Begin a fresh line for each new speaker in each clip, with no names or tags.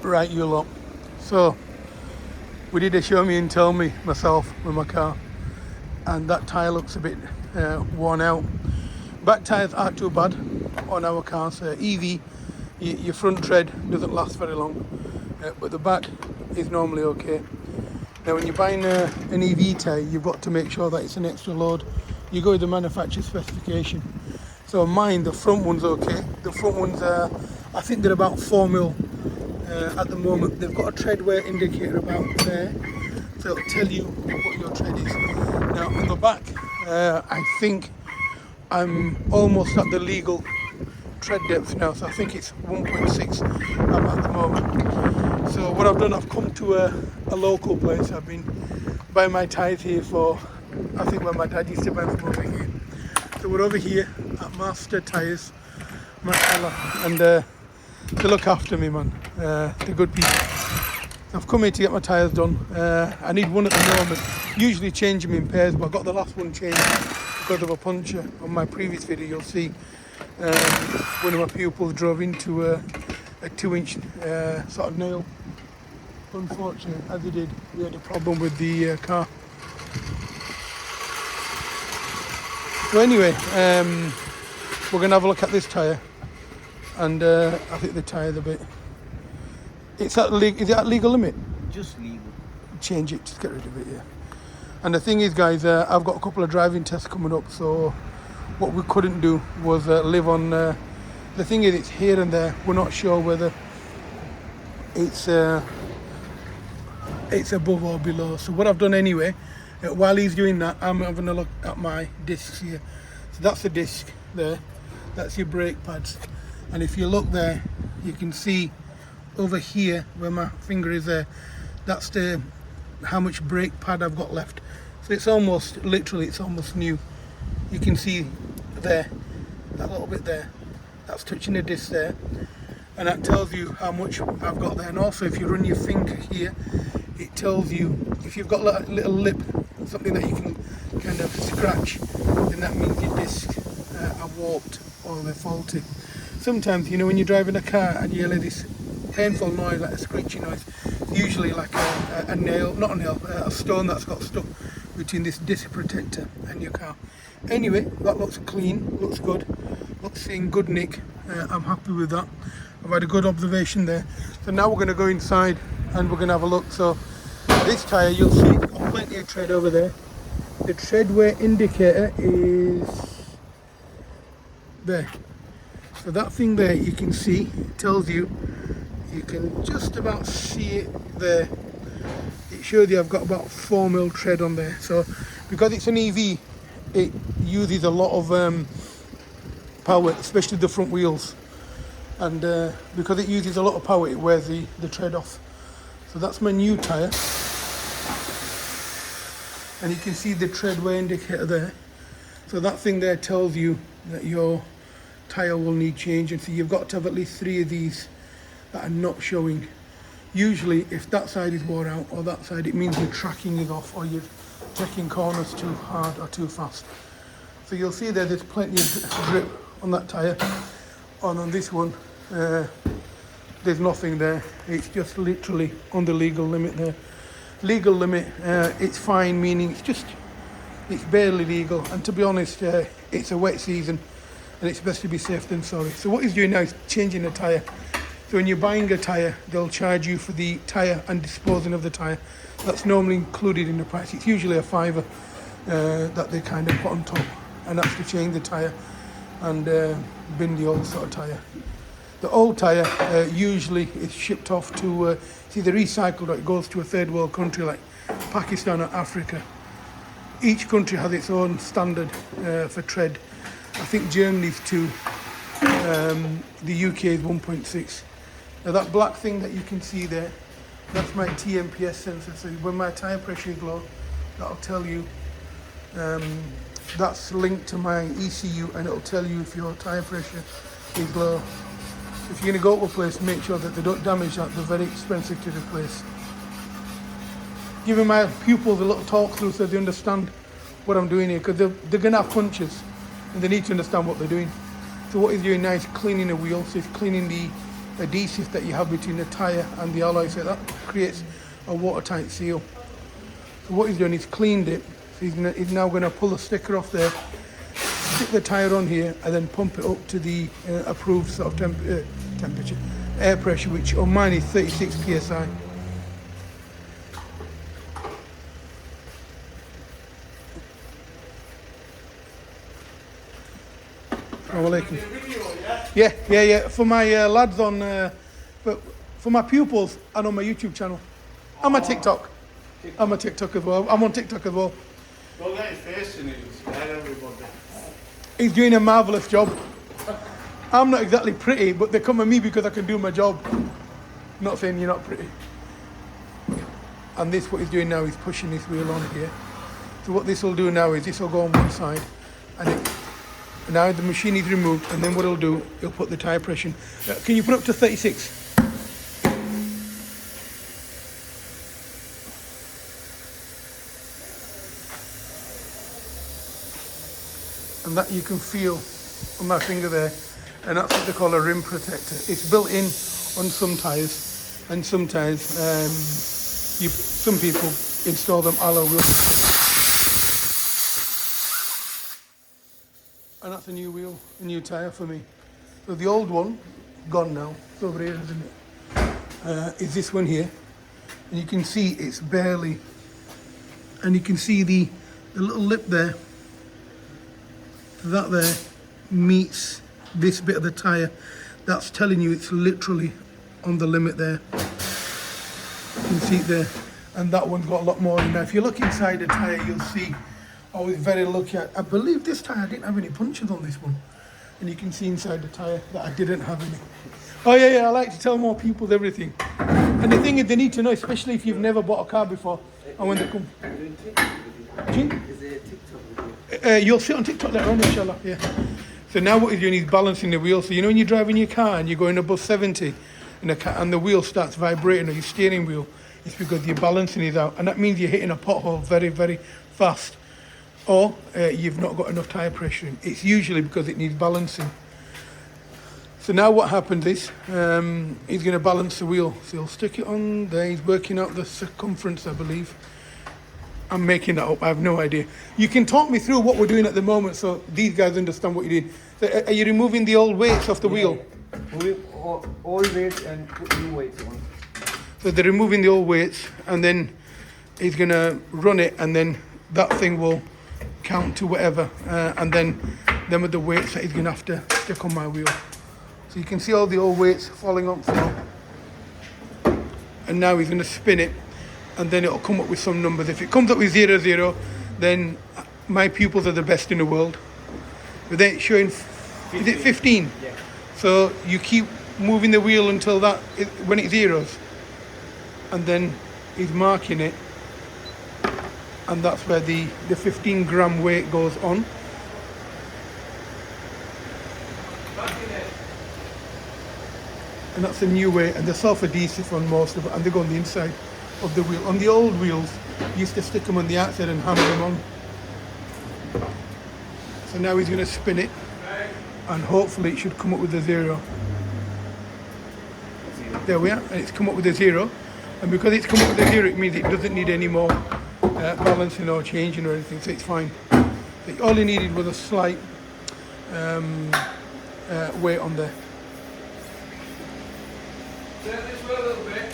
Right, you lot. So, we did a show me and tell me myself with my car, and that tyre looks a bit worn out. Back tyres aren't too bad on our cars. EV, your front tread doesn't last very long, but the back is normally okay. Now, when you're buying an EV tyre, you've got to make sure that it's an extra load. You go with the manufacturer specification. So mine, the front one's okay. The front ones, I think they're about 4 mil at the moment. They've got a tread wear indicator about there, so it'll tell you what your tread is. Now on the back, I think I'm almost at the legal tread depth now, so I think it's 1.6 at the moment. So what I've done, I've come to a local place. I've been buying my tyres here for, I think where my dad used to buy them over here. So we're over here at Master Tyres, and they look after me, man. They're good people. I've come here to get my tyres done. I need one at the moment. Usually change them in pairs, but I got the last one changed because of a puncture. On my previous video, you'll see one of my pupils drove into a 2-inch sort of nail. Unfortunately, as he did, we had a problem with the car. So anyway, we're going to have a look at this tyre, and I think the tyre's a bit... is it at legal limit?
Just legal.
Change it, just get rid of it, yeah. And the thing is, guys, I've got a couple of driving tests coming up, so what we couldn't do was live on... the thing is, it's here and there. We're not sure whether it's above or below. So what I've done anyway, while he's doing that, I'm having a look at my discs here. So that's the disc there. That's your brake pads. And if you look there, you can see over here where my finger is there, that's how much brake pad I've got left. So it's almost, literally, it's almost new. You can see there, that little bit there, that's touching the disc there. And that tells you how much I've got there. And also, if you run your finger here, it tells you if you've got a little lip, something that you can kind of scratch, then that means your discs are warped or they're faulty. Sometimes, you know, when you're driving a car and you hear this painful noise, like a screechy noise, usually like a nail, not a nail, a stone that's got stuck between this disc protector and your car. Anyway, that looks clean, looks good, looks in good nick. I'm happy with that. I've had a good observation there. So now we're going to go inside and we're going to have a look. So this tyre, you'll see plenty of tread over there. The tread wear indicator is there. So that thing there, you can see, tells you, you can just about see it there. It shows you I've got about 4 mil tread on there. So because it's an EV, it uses a lot of power, especially the front wheels. And because it uses a lot of power, it wears the tread off. So that's my new tyre. And you can see the tread wear indicator there. So that thing there tells you that your tyre will need changing. So you've got to have at least 3 of these that are not showing. Usually if that side is wore out or that side, it means your tracking is off or you're taking corners too hard or too fast. So you'll see there's plenty of grip on that tyre. On this one, there's nothing there. It's just literally on the legal limit there. Legal limit, it's fine, meaning it's barely legal. And to be honest, it's a wet season and it's best to be safe than sorry. So what he's doing now is changing the tyre. So when you're buying a tyre, they'll charge you for the tyre and disposing of the tyre. That's normally included in the price. It's usually a £5 that they kind of put on top, and that's to change the tyre and bin the old sort of tyre. The old tyre usually is shipped off to, it's either recycled or it goes to a third world country like Pakistan or Africa. Each country has its own standard for tread. I think Germany's 2, the UK is 1.6. Now that black thing that you can see there, that's my TMPS sensor. So when my tyre pressure is low, that'll tell you, that's linked to my ECU, and it'll tell you if your tyre pressure is low. If you're going to go to a place, make sure that they don't damage that. They're very expensive to replace. Giving my pupils a little talk through so they understand what I'm doing here, because they're going to have punches and they need to understand what they're doing. So what he's doing now is cleaning the wheel. So he's cleaning the adhesive that you have between the tyre and the alloy, so that creates a watertight seal. So what he's done, he's cleaned it. So he's now going to pull the sticker off there, stick the tyre on here, and then pump it up to the approved sort of temperature, air pressure, which on mine is 36 psi. Yeah. For my lads on, but for my pupils and on my YouTube channel. I'm a TikTok. I'm a TikTok as well. I'm on TikTok as well.
Don't get his face in it, scare everybody.
He's doing a marvellous job. I'm not exactly pretty, but they come at me because I can do my job. Not saying you're not pretty. And this, what he's doing now, is pushing this wheel on here. So what this will do now is this will go on one side, and now the machine is removed, and then what it'll do, it'll put the tyre pressure. Can you put up to 36? And that you can feel on my finger there, and that's what they call a rim protector. It's built in on some tyres, and some tyres, some people install them alloy wheels. And that's a new wheel, a new tyre for me. So the old one, gone now, it's over here, isn't it? Is this one here. And you can see it's barely, and you can see the little lip there, that there meets this bit of the tyre. That's telling you it's literally on the limit there. You can see it there. And that one's got a lot more in there. If you look inside the tyre, you'll see, I was very lucky. I believe this tyre didn't have any punctures on this one. And you can see inside the tyre that I didn't have any. Oh yeah, I like to tell more people everything. And the thing is, they need to know, especially if you've never bought a car before. And when they come...
Is it a TikTok video?
You'll see it on TikTok later on, inshallah, yeah. So now what he's doing, he's balancing the wheel. So you know when you're driving your car and you're going above 70 and the wheel starts vibrating, or your steering wheel, it's because your balancing is out. And that means you're hitting a pothole very, very fast. Or you've not got enough tyre pressure in. It's usually because it needs balancing. So now what happens is, he's going to balance the wheel. So he'll stick it on there. He's working out the circumference, I believe. I'm making that up, I have no idea. You can talk me through what we're doing at the moment so these guys understand what you're doing. So are you removing the old weights off the wheel?
Old weights and put new weights on.
So they're removing the old weights, and then he's going to run it, and then that thing will count to whatever, and then them are the weights that he's going to have to stick on my wheel. So you can see all the old weights falling on the floor. And now he's going to spin it, and then it'll come up with some numbers. If it comes up with 00, 0, then my pupils are the best in the world. But then it's showing, 15. Is it 15?
Yeah.
So you keep moving the wheel until that, when it zeros. And then he's marking it. And that's where the 15 gram weight goes on. And that's a new weight, and they're self-adhesive on most of it, and they go on the inside of the wheel. On the old wheels, you used to stick them on the outside and hammer them on. So now he's going to spin it, and hopefully it should come up with a 0. There we are, and it's come up with a 0. And because it's come up with a 0, it means it doesn't need any more balancing or changing or anything, so it's fine. So all he needed was a slight weight on there.
Turn this way a little bit.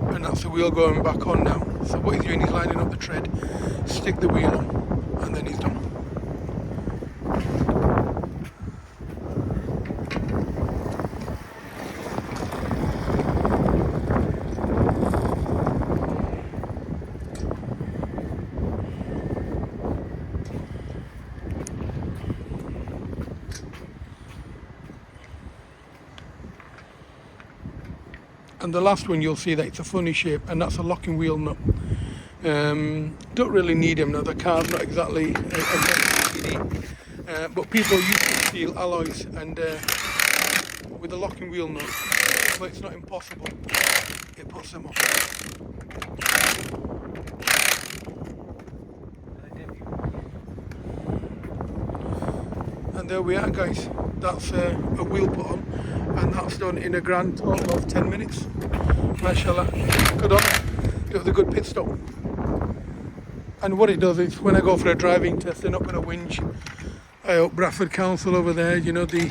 And that's the wheel going back on now. So what he's doing, he's lining up the tread, stick the wheel on, and then he's done. And the last one, you'll see that it's a funny shape, and that's a locking wheel nut. Don't really need them now. The car's not exactly but people use steel alloys, and with the locking wheel nut, but it's not impossible, it puts them off. And there we are, guys. That's a wheel put on, and that's done in a grand total of 10 minutes. Mashallah, good on. It was a good pit stop. And what it does is, when I go for a driving test, they're not going to whinge. I hope Bradford Council over there, you know, the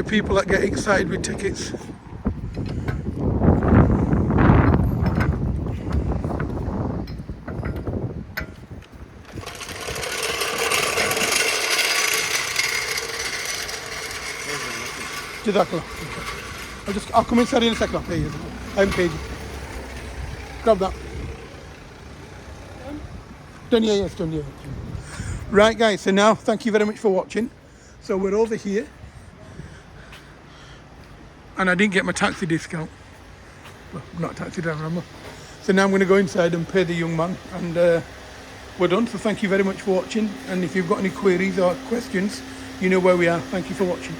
people that get excited with tickets. Jazakallah. I'll come inside in a second. I'll pay you. I haven't paid you. Grab that. Done, yeah, it's done, yeah. Right, guys, so now, thank you very much for watching. So we're over here. And I didn't get my taxi discount. Well, I'm not a taxi driver, am I? So now I'm going to go inside and pay the young man. And we're done. So thank you very much for watching. And if you've got any queries or questions, you know where we are. Thank you for watching.